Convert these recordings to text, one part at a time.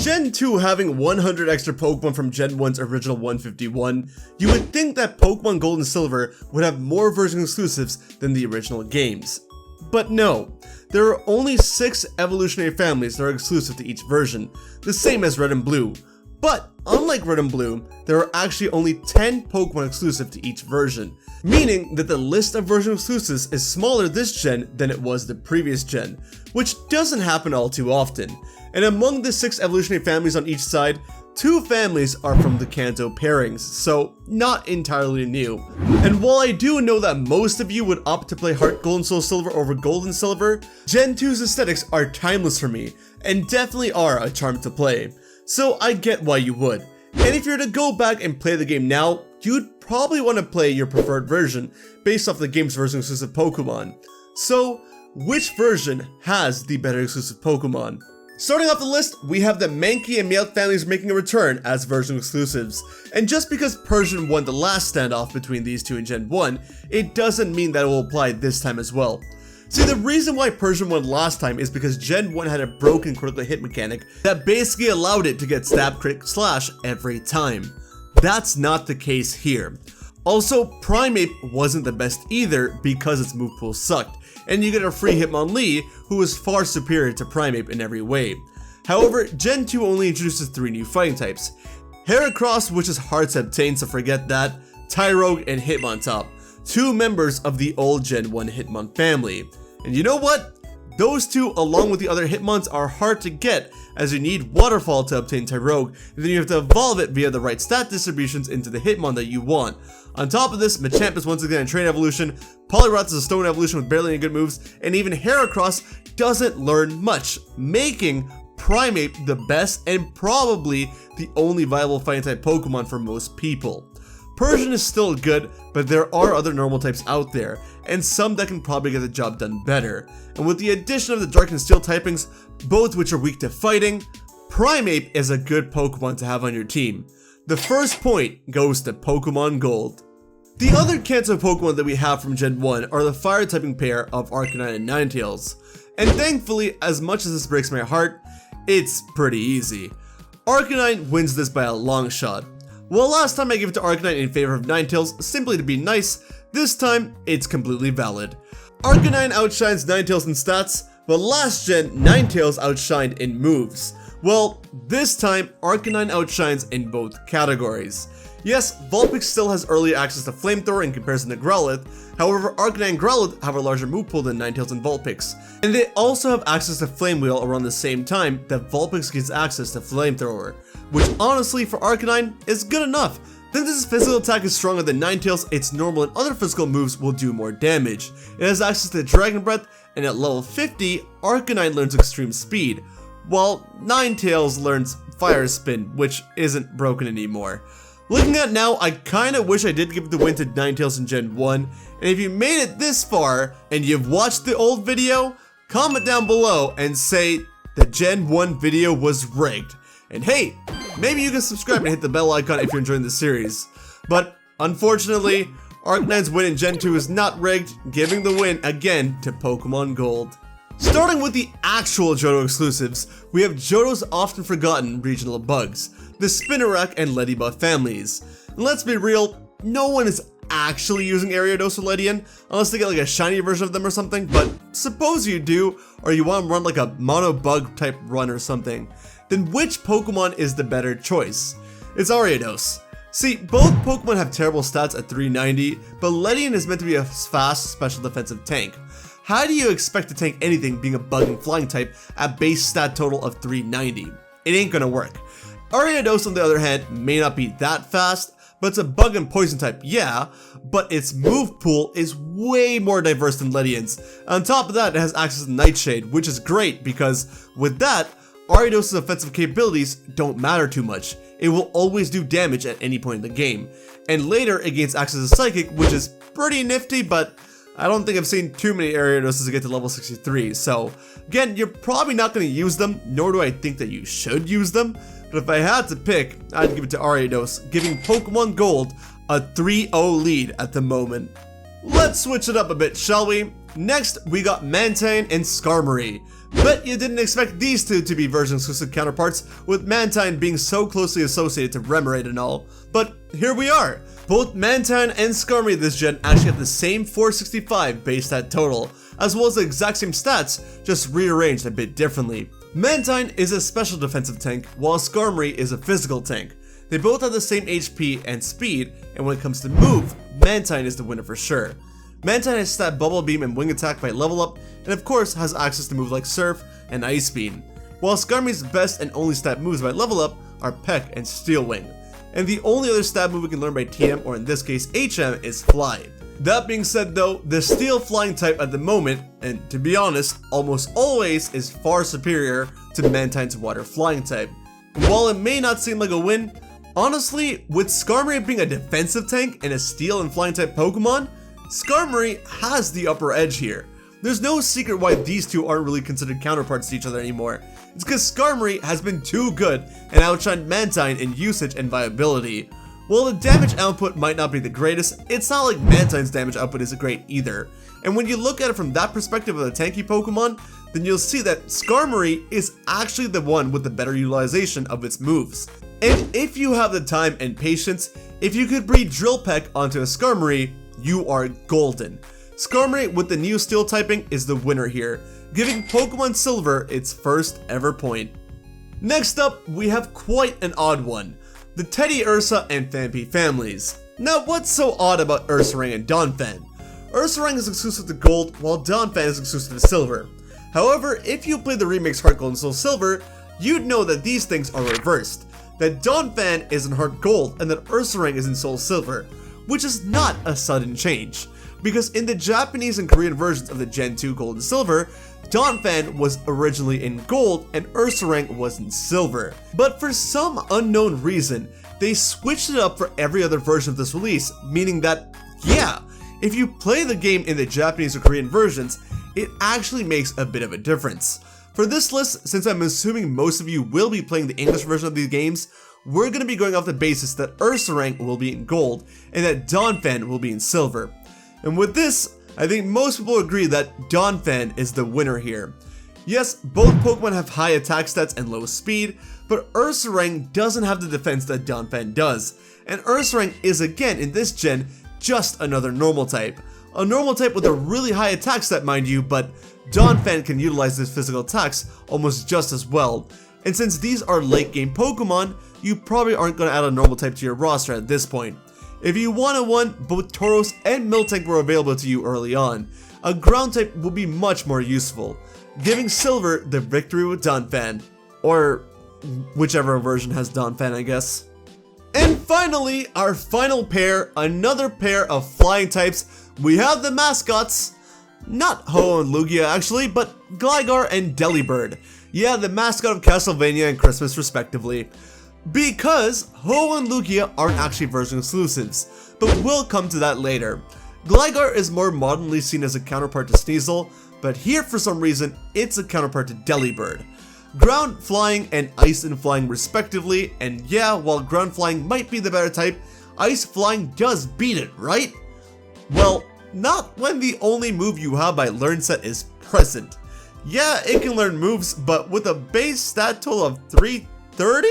Gen 2 having 100 extra Pokemon from Gen 1's original 151, you would think that Pokemon Gold and Silver would have more version exclusives than the original games. But no, there are only 6 evolutionary families that are exclusive to each version, the same as Red and Blue. But unlike Red and Blue, there are actually only 10 Pokemon exclusive to each version, meaning that the list of version exclusives is smaller this gen than it was the previous gen, which doesn't happen all too often. And among the 6 evolutionary families on each side, 2 families are from the Kanto pairings, so not entirely new. And while I do know that most of you would opt to play Heart Gold and Soul Silver over Gold and Silver, Gen 2's aesthetics are timeless for me, and definitely are a charm to play. So I get why you would. And if you're to go back and play the game now, you'd probably want to play your preferred version based off the game's version exclusive Pokemon. So, which version has the better exclusive Pokemon? Starting off the list, we have the Mankey and Meowth families making a return as version exclusives. And just because Persian won the last standoff between these two in Gen 1, it doesn't mean that it will apply this time as well. See, the reason why Persian won last time is because Gen 1 had a broken critical hit mechanic that basically allowed it to get stab, crit, slash every time. That's not the case here. Also, Primeape wasn't the best either because its move pool sucked, and you get a free Hitmonlee who was far superior to Primeape in every way. However, Gen 2 only introduces 3 new fighting types. Heracross, which is hard to obtain, so forget that, Tyrogue, and Hitmontop, 2 members of the old Gen 1 Hitmon family. And you know what? Those 2 along with the other Hitmons are hard to get, as you need Waterfall to obtain Tyrogue, and then you have to evolve it via the right stat distributions into the Hitmon that you want. On top of this, Machamp is once again a train evolution, Poliwrath is a stone evolution with barely any good moves, and even Heracross doesn't learn much, making Primeape the best and probably the only viable fighting type Pokemon for most people. Persian is still good, but there are other normal types out there, and some that can probably get the job done better. And with the addition of the Dark and Steel typings, both which are weak to fighting, Primeape is a good Pokemon to have on your team. The first point goes to Pokemon Gold. The other Kanto Pokemon that we have from Gen 1 are the fire typing pair of Arcanine and Ninetales. And thankfully, as much as this breaks my heart, it's pretty easy. Arcanine wins this by a long shot. Well, last time I gave it to Arcanine in favor of Ninetales simply to be nice, this time it's completely valid. Arcanine outshines Ninetales in stats, but last gen Ninetales outshined in moves. Well, this time Arcanine outshines in both categories. Yes, Vulpix still has earlier access to Flamethrower in comparison to Growlithe, however Arcanine and Growlithe have a larger move pool than Ninetales and Vulpix. And they also have access to Flame Wheel around the same time that Vulpix gets access to Flamethrower, which honestly for Arcanine is good enough. Since its physical attack is stronger than Ninetales, its normal and other physical moves will do more damage. It has access to Dragon Breath, and at level 50, Arcanine learns Extreme Speed, while Ninetales learns Fire Spin, which isn't broken anymore. Looking at now, I kinda wish I did give the win to Ninetales in Gen 1, and if you made it this far, and you've watched the old video, comment down below and say the Gen 1 video was rigged. And hey, maybe you can subscribe and hit the bell icon if you're enjoying the series. But unfortunately, Arcanine's win in Gen 2 is not rigged, giving the win again to Pokemon Gold. Starting with the actual Johto exclusives, we have Johto's often forgotten regional bugs, the Spinarak and Leddybuff families. And let's be real, no one is actually using Ariados or Ledian, unless they get like a shiny version of them or something, but suppose you do, or you want to run like a mono bug type run or something, then which Pokemon is the better choice? It's Ariados. See, both Pokemon have terrible stats at 390, but Ledian is meant to be a fast special defensive tank. How do you expect to tank anything being a bug and flying type at base stat total of 390? It ain't gonna work. Ariados on the other hand may not be that fast, but it's a bug and poison type, yeah, but its move pool is way more diverse than Ledian's. On top of that, it has access to Nightshade, which is great because with that, Ariados' offensive capabilities don't matter too much. It will always do damage at any point in the game. And later it gains access to Psychic, which is pretty nifty, but I don't think I've seen too many Ariadoses to get to level 63. So again, you're probably not going to use them, nor do I think that you should use them. But if I had to pick, I'd give it to Ariados, giving Pokemon Gold a 3-0 lead at the moment. Let's switch it up a bit, shall we? Next, we got Mantine and Skarmory. Bet you didn't expect these two to be version exclusive counterparts, with Mantine being so closely associated to Remoraid and all. But here we are. Both Mantine and Skarmory this gen actually have the same 465 base stat total, as well as the exact same stats, just rearranged a bit differently. Mantine is a special defensive tank, while Skarmory is a physical tank. They both have the same HP and speed, and when it comes to move, Mantine is the winner for sure. Mantine has stat Bubble Beam and Wing Attack by level up, and of course has access to moves like Surf and Ice Beam. While Skarmory's best and only stat moves by level up are Peck and Steel Wing. And the only other stat move we can learn by TM, or in this case HM, is Fly. That being said though, the Steel Flying type at the moment, and to be honest, almost always is far superior to Mantine's Water Flying type. And while it may not seem like a win, honestly, with Skarmory being a defensive tank and a Steel and Flying type Pokemon, Skarmory has the upper edge here. There's no secret why these two aren't really considered counterparts to each other anymore. It's because Skarmory has been too good and outshined Mantine in usage and viability. While the damage output might not be the greatest, it's not like Mantine's damage output is great either. And when you look at it from that perspective of a tanky Pokemon, then you'll see that Skarmory is actually the one with the better utilization of its moves. And if you have the time and patience, if you could breed Drill Peck onto a Skarmory, you are golden. Skarmory with the new Steel typing is the winner here, giving Pokemon Silver its first ever point. Next up, we have quite an odd one, the Teddiursa and Phanpy families. Now what's so odd about Ursaring and Donphan? Ursaring is exclusive to Gold, while Donphan is exclusive to Silver. However, if you play the remakes Heart Gold and Soul Silver, you'd know that these things are reversed, that Donphan is in Heart Gold and that Ursaring is in Soul Silver, which is not a sudden change, because in the Japanese and Korean versions of the Gen 2 Gold and Silver, Donphan was originally in Gold and Ursaring was in Silver. But for some unknown reason, they switched it up for every other version of this release, meaning that, yeah, if you play the game in the Japanese or Korean versions, it actually makes a bit of a difference. For this list, since I'm assuming most of you will be playing the English version of these games, we're going to be going off the basis that Ursaring will be in Gold and that Donphan will be in Silver. And with this, I think most people agree that Donphan is the winner here. Yes, both Pokemon have high attack stats and low speed, but Ursaring doesn't have the defense that Donphan does. And Ursaring is again in this gen just another normal type. A normal type with a really high attack stat, mind you, but Donphan can utilize his physical attacks almost just as well. And since these are late game Pokemon, you probably aren't going to add a normal type to your roster at this point. If you wanted one, both Tauros and Miltank were available to you early on. A ground type will be much more useful, giving Silver the victory with Donphan. Or whichever version has Donphan, I guess. And finally, our final pair, another pair of flying types. We have the mascots. Not Ho and Lugia actually, but Gligar and Delibird. Yeah, the mascot of Castlevania and Christmas respectively. Because Ho and Lugia aren't actually version exclusives, but we'll come to that later. Gligar is more modernly seen as a counterpart to Sneasel, but here for some reason, it's a counterpart to Delibird. Ground flying and ice and flying respectively, and yeah, while ground flying might be the better type, ice flying does beat it, right? Well, not when the only move you have by learn set is present. Yeah, it can learn moves, but with a base stat total of 330?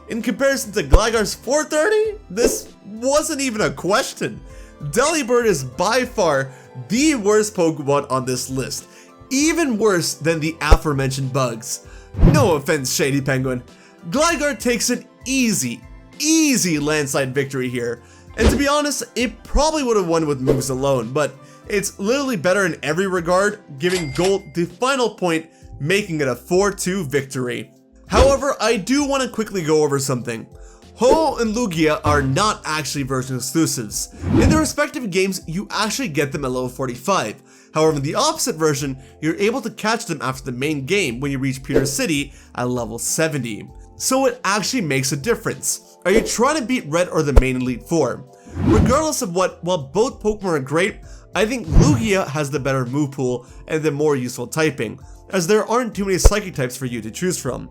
In comparison to Gligar's 430, this wasn't even a question. Delibird is by far the worst Pokemon on this list, even worse than the aforementioned bugs. No offense, Shady Penguin. Gligar takes an easy landslide victory here, and to be honest, it probably would have won with moves alone, but it's literally better in every regard, giving Gold the final point, making it a 4-2 victory. However, I do want to quickly go over something. Ho and Lugia are not actually version exclusives. In their respective games, you actually get them at level 45. However, in the opposite version, you're able to catch them after the main game when you reach Pewter City at level 70. So it actually makes a difference. Are you trying to beat Red or the main Elite Four? Regardless of what, while both Pokemon are great, I think Lugia has the better move pool and the more useful typing, as there aren't too many Psychic types for you to choose from.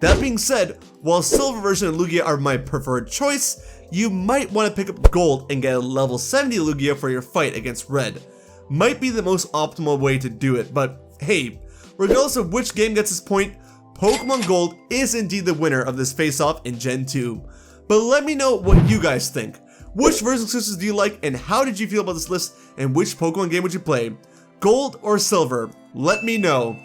That being said, while Silver version and Lugia are my preferred choice, you might want to pick up Gold and get a level 70 Lugia for your fight against Red. might be the most optimal way to do it, but hey, regardless of which game gets this point, Pokemon Gold is indeed the winner of this face-off in Gen 2. But let me know what you guys think. Which version exclusives do you like, and how did you feel about this list, and which Pokemon game would you play? Gold or Silver? Let me know.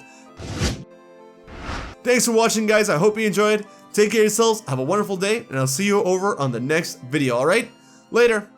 Thanks for watching, guys. I hope you enjoyed. Take care of yourselves, have a wonderful day, and I'll see you over on the next video, alright? Later.